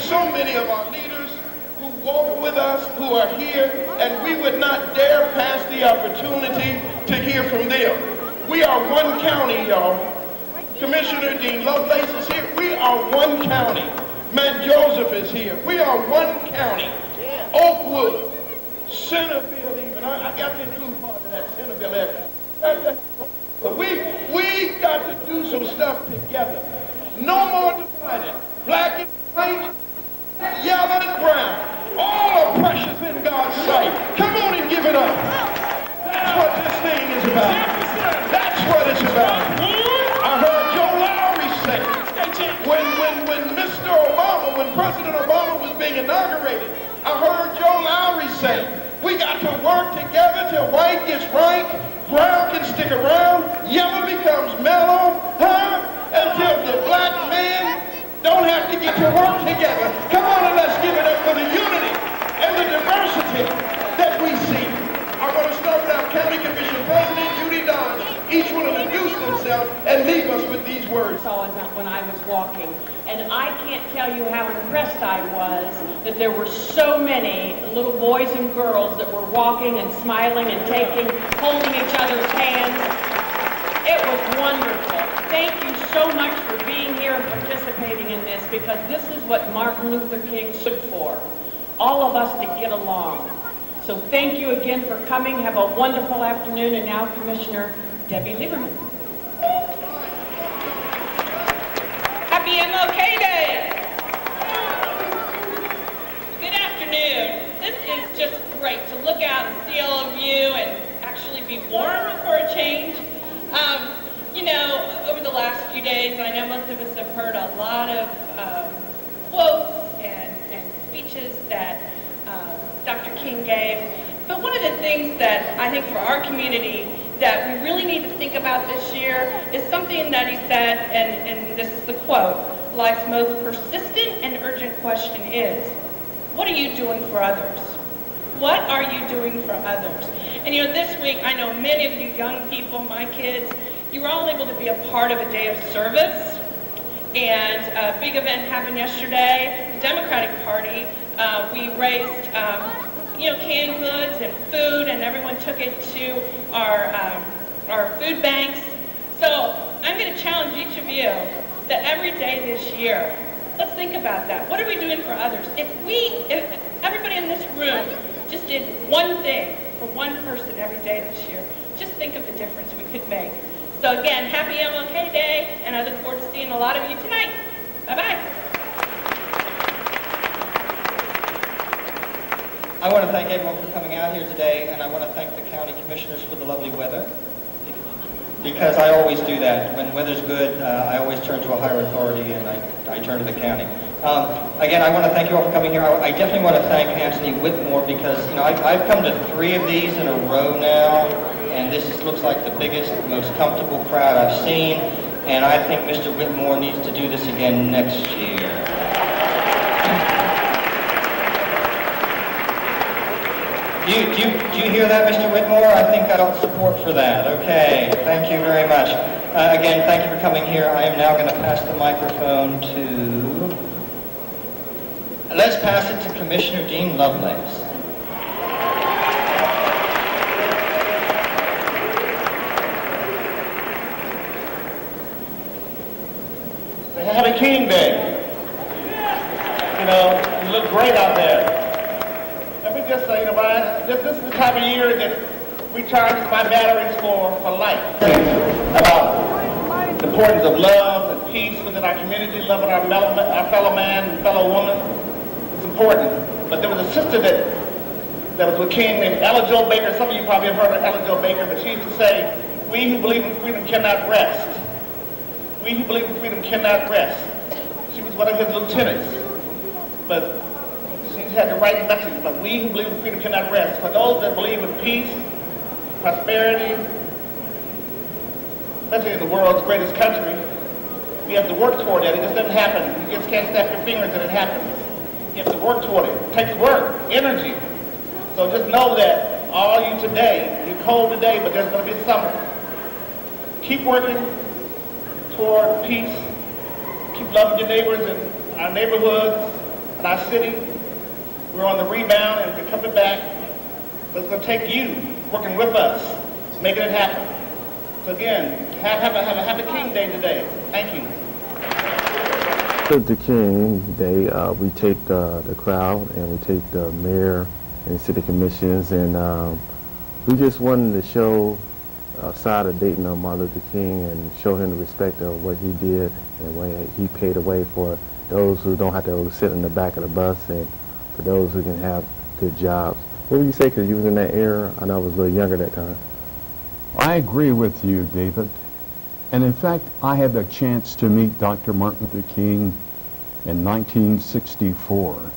so many of our leaders who walk with us, who are here, and we would not dare pass the opportunity to hear from them. We are one county, y'all. Commissioner Dean Lovelace is here. We are one county. Matt Joseph is here. We are one county. Oakwood, Centerville even. I got to include part of that Centerville area. But we got to do some stuff together. No more divided. Black and white, yellow and brown. All are precious in God's sight. Come on and give it up. That's what this thing is about. That's what it's about. I heard Joe Lowry say, when Mr. Obama, when President Obama was being inaugurated, I heard Joe Lowry say, we got to work together till white gets rank, brown can stick around, yellow becomes mellow, until the black men don't have to get to work together. Come on and let's give it up for the unity and the diversity that we see. I want to start with our County Commission President, Judy Dodge. Each one will introduce themselves and leave us with these words. Saw when I was walking, and I can't tell you how impressed I was that there were so many little boys and girls that were walking and smiling and holding each other's hands. It was wonderful. Thank you so much for being here and participating in this, because this is what Martin Luther King stood for. All of us to get along. So thank you again for coming. Have a wonderful afternoon. And now Commissioner Debbie Lieberman. Happy MLK Day! Good afternoon. This is just great to look out and see all of you and actually be warm for a change. You know, over the last few days, I know most of us have heard a lot of quotes and speeches that Dr. King gave. But one of the things that I think for our community that we really need to think about this year is something that he said, and this is the quote, life's most persistent and urgent question is, what are you doing for others? What are you doing for others? And you know, this week, I know many of you young people, my kids, you were all able to be a part of a day of service, and a big event happened yesterday. The Democratic Party, we raised canned goods and food, and everyone took it to our food banks. So I'm going to challenge each of you that every day this year, let's think about that. What are we doing for others? If everybody in this room just did one thing for one person every day this year, just think of the difference we could make. So again, happy MLK Day, and I look forward to seeing a lot of you tonight. Bye-bye. I want to thank everyone for coming out here today, and I want to thank the county commissioners for the lovely weather, because I always do that. When weather's good, I always turn to a higher authority, and I turn to the county. Again, I want to thank you all for coming here. I definitely want to thank Anthony Whitmore, because I've come to 3 of these in a row now, and this looks like the biggest, most comfortable crowd I've seen, and I think Mr. Whitmore needs to do this again next year. Do you hear that, Mr. Whitmore? I think I got support for that. Okay, thank you very much. Again, thank you for coming here. I am now going to pass the microphone to... Let's pass it to Commissioner Dean Lovelace. Happy King Day. You know, you look great out there. Let me just say, this is the time of year that we charge my batteries for life. About the importance of love and peace within our community, loving our fellow man and fellow woman. It's important. But there was a sister that was with King named Ella Jo Baker. Some of you probably have heard of Ella Jo Baker, but she used to say, we who believe in freedom cannot rest. We who believe in freedom cannot rest. She was one of his lieutenants, but she had the right message. But we who believe in freedom cannot rest. For those that believe in peace, prosperity, especially in the world's greatest country, we have to work toward that. It just doesn't happen. You just can't snap your fingers and it happens. You have to work toward it. It takes work, energy. So just know that all you today, you're cold today, but there's going to be summer. Keep working toward peace. Keep loving your neighbors in our neighborhoods, in our city. We're on the rebound and we're coming back. But it's going to take you working with us, making it happen. So again, have a happy King Day today. Thank you. Martin Luther King Day, we take the crowd and we take the mayor and city commissions, and we just wanted to show a side of Dayton on Martin Luther King and show him the respect of what he did and what he paid away for those who don't have to sit in the back of the bus and for those who can have good jobs. What would you say, because you was in that era? I know I was a little younger that time. I agree with you, David. And in fact, I had the chance to meet Dr. Martin Luther King in 1964.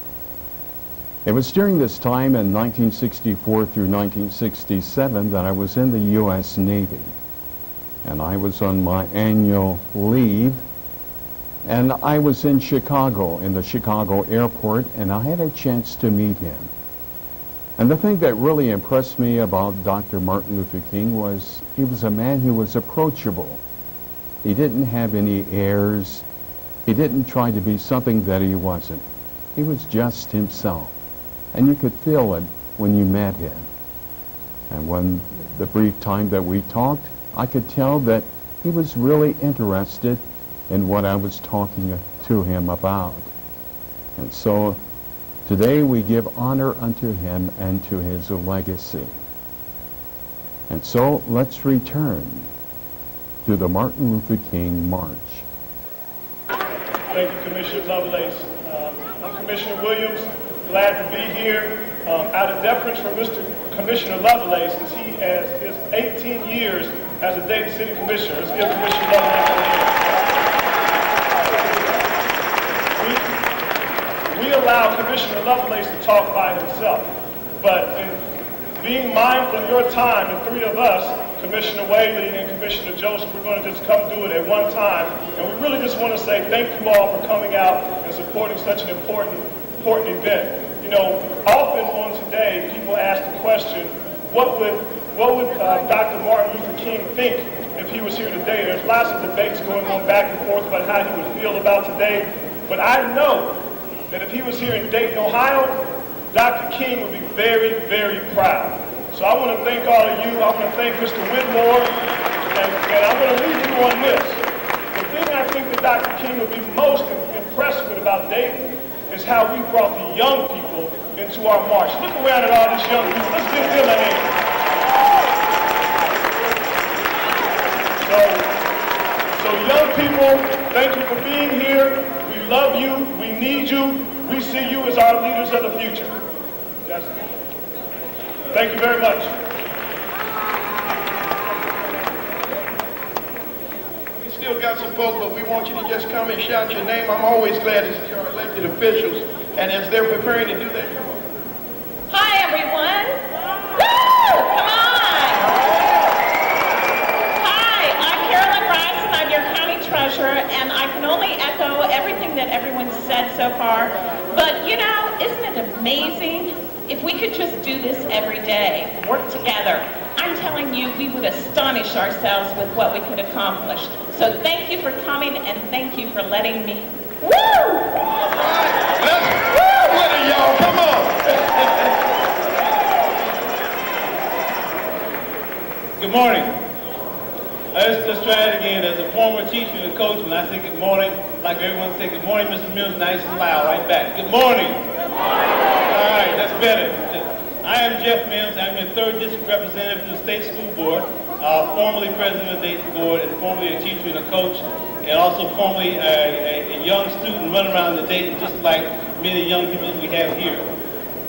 It was during this time in 1964 through 1967 that I was in the U.S. Navy. And I was on my annual leave. And I was in Chicago, in the Chicago airport, and I had a chance to meet him. And the thing that really impressed me about Dr. Martin Luther King was he was a man who was approachable. He didn't have any airs. He didn't try to be something that he wasn't. He was just himself. And you could feel it when you met him. And when the brief time that we talked, I could tell that he was really interested in what I was talking to him about. And so today we give honor unto him and to his legacy. And so let's return to the Martin Luther King March. Thank you, Commissioner Lovelace. I'm Commissioner Williams. Glad to be here. Out of deference from Mr. Commissioner Lovelace, as he has his 18 years as a Dayton City Commissioner. Let's give Commissioner Lovelace a hand. We allow Commissioner Lovelace to talk by himself, but in being mindful of your time, the three of us, Commissioner Whaley and Commissioner Joseph, we're going to just come do it at one time, and we really just want to say thank you all for coming out and supporting such an important event. You know, often on today, people ask the question, what would Dr. Martin Luther King think if he was here today? There's lots of debates going on back and forth about how he would feel about today, but I know that if he was here in Dayton, Ohio, Dr. King would be very, very proud. So I want to thank all of you. I want to thank Mr. Whitmore, and I want to leave you on this. The thing I think that Dr. King would be most impressed with about Dayton is how we brought the young people into our march. Look around at all these young people. Let's give them a hand. So young people, thank you for being here. We love you. We need you. We see you as our leaders of the future. Yes. Thank you very much. We still got some folks, but we want you to just come and shout your name. I'm always glad to see our elected officials, and as they're preparing to do that. Hi, everyone. Woo! Come on. Hi, I'm Carolyn Rice, and I'm your county treasurer, and I can only echo everything that everyone's said so far. But, you know, isn't it amazing? If we could just do this every day, work together, I'm telling you, we would astonish ourselves with what we could accomplish. So thank you for coming, and thank you for letting me. Woo! All right, let's woo with it, y'all. Come on. Good morning. Let's try it again. As a former teacher and a coach, when I say good morning, like everyone say good morning, Mr. Mills, nice and loud, right back. Good morning. Good morning. All right, that's better. I am Jeff Mims. I'm your 3rd District Representative for the State School Board, formerly President of the Dayton Board, and formerly a teacher and a coach, and also formerly a young student running around the Dayton, just like many young people we have here.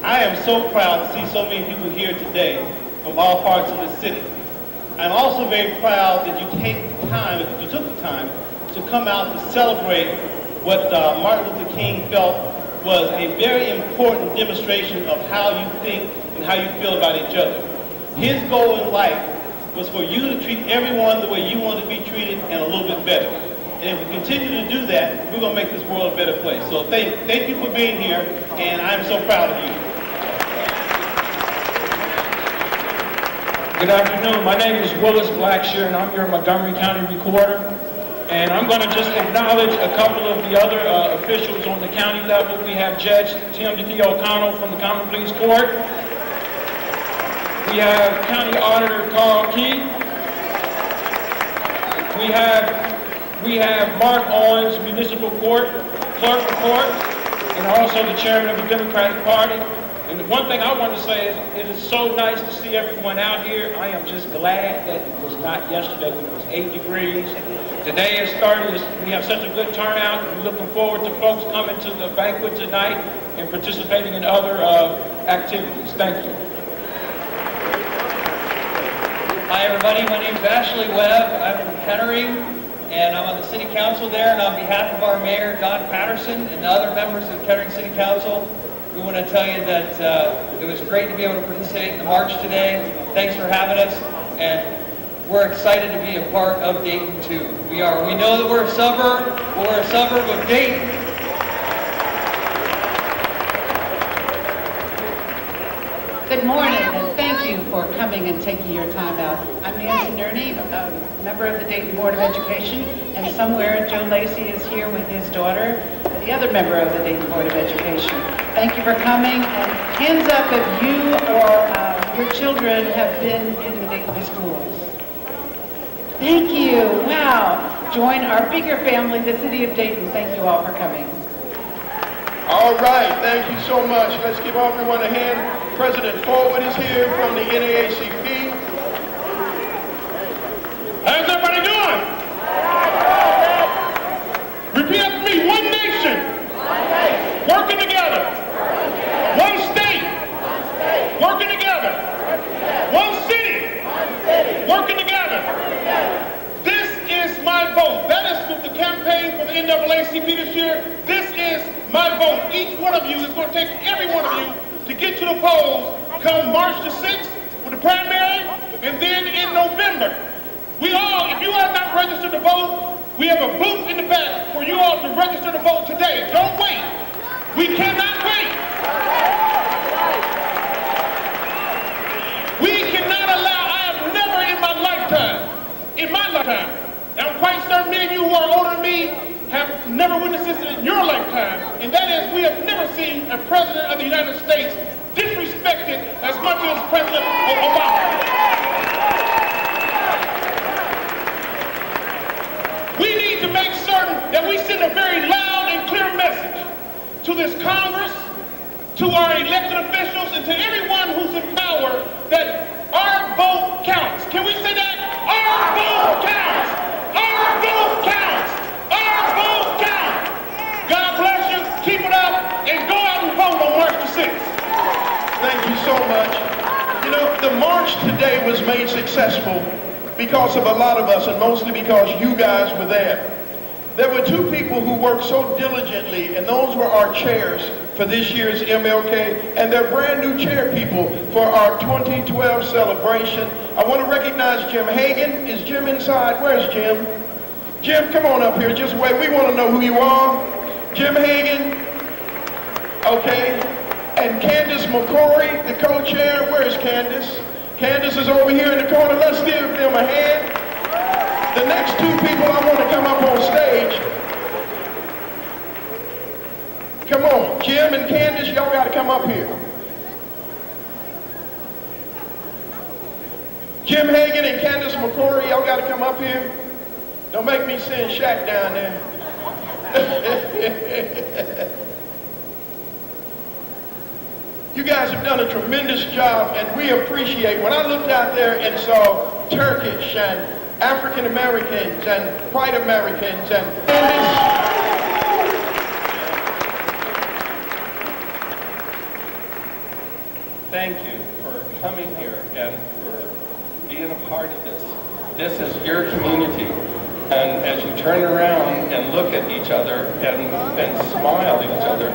I am so proud to see so many people here today from all parts of the city. I'm also very proud that you took the time to come out to celebrate what Martin Luther King felt was a very important demonstration of how you think and how you feel about each other. His goal in life was for you to treat everyone the way you want to be treated and a little bit better. And if we continue to do that, we're going to make this world a better place. So thank you for being here, and I'm so proud of you. Good afternoon. My name is Willis Blackshear, and I'm your Montgomery County Recorder. And I'm going to just acknowledge a couple of the other officials on the county level. We have Judge Timothy O'Connell from the Common Pleas Court. We have County Auditor Carl Key. We have Mark Owens, Municipal Court, Clerk of Court, and also the Chairman of the Democratic Party. And the one thing I want to say is it is so nice to see everyone out here. I am just glad that it was not yesterday when it was 8 degrees. Today is 30. We have such a good turnout. We're looking forward to folks coming to the banquet tonight and participating in other activities. Thank you. Hi everybody, my name is Ashley Webb. I'm from Kettering, and I'm on the City Council there, and on behalf of our Mayor, Don Patterson, and the other members of Kettering City Council, we want to tell you that it was great to be able to participate in the march today. Thanks for having us, and we're excited to be a part of Dayton too. We know that we're a suburb, but we're a suburb of Dayton. Good morning, and thank you for coming and taking your time out. I'm Nancy Nerney, a member of the Dayton Board of Education, and somewhere Joe Lacey is here with his daughter, the other member of the Dayton Board of Education. Thank you for coming, and hands up if you or your children have been in the Dayton schools. Thank you. Wow. Join our bigger family, the City of Dayton. Thank you all for coming. All right, thank you so much. Let's give everyone a hand. President Forward is here from the NAACP. How's everybody doing? Repeat after me. One nation. Working together. One state. Working together. One city. Working together. This is my vote. That is with the campaign for the NAACP this year. This is my vote. Each one of you is going to take every one of you to get to the polls come March the 6th with the primary, and then in November. If you are not registered to vote, we have a booth in the back for you all to register to vote today. Don't wait. We cannot wait. We cannot allow, I have never in my lifetime, and I'm quite certain many of you who are older than me have never witnessed this in your lifetime, and that is we have never seen a president of the United States disrespected as much as President Obama. We need to make certain that we send a very loud and clear message to this Congress, to our elected officials, and to everyone who's in power that our vote counts. Can we say that? Our vote counts! Our vote counts! Our vote counts! God bless you, keep it up, and go out and vote on March the 6th. Thank you so much. You know, the march today was made successful because of a lot of us, and mostly because you guys were there. There were two people who worked so diligently, and those were our chairs for this year's MLK, and they're brand new chair people for our 2012 celebration. I want to recognize Jim Hagan. Is Jim inside? Where's Jim? Jim, come on up here. Just wait. We want to know who you are. Jim Hagan. Okay. And Candace McCory, the co-chair. Where's Candace? Candace is over here in the corner. Let's give them a hand. The next two people I want to come up on stage. Come on, Jim and Candace, y'all got to come up here. Jim Hagan and Candace McCory, y'all got to come up here. Don't make me send Shaq down there. You guys have done a tremendous job, and we appreciate. When I looked out there and saw Turkish and African Americans and white Americans and thank you for coming here and for being a part of this. This is your community. And as you turn around and look at each other and smile at each other,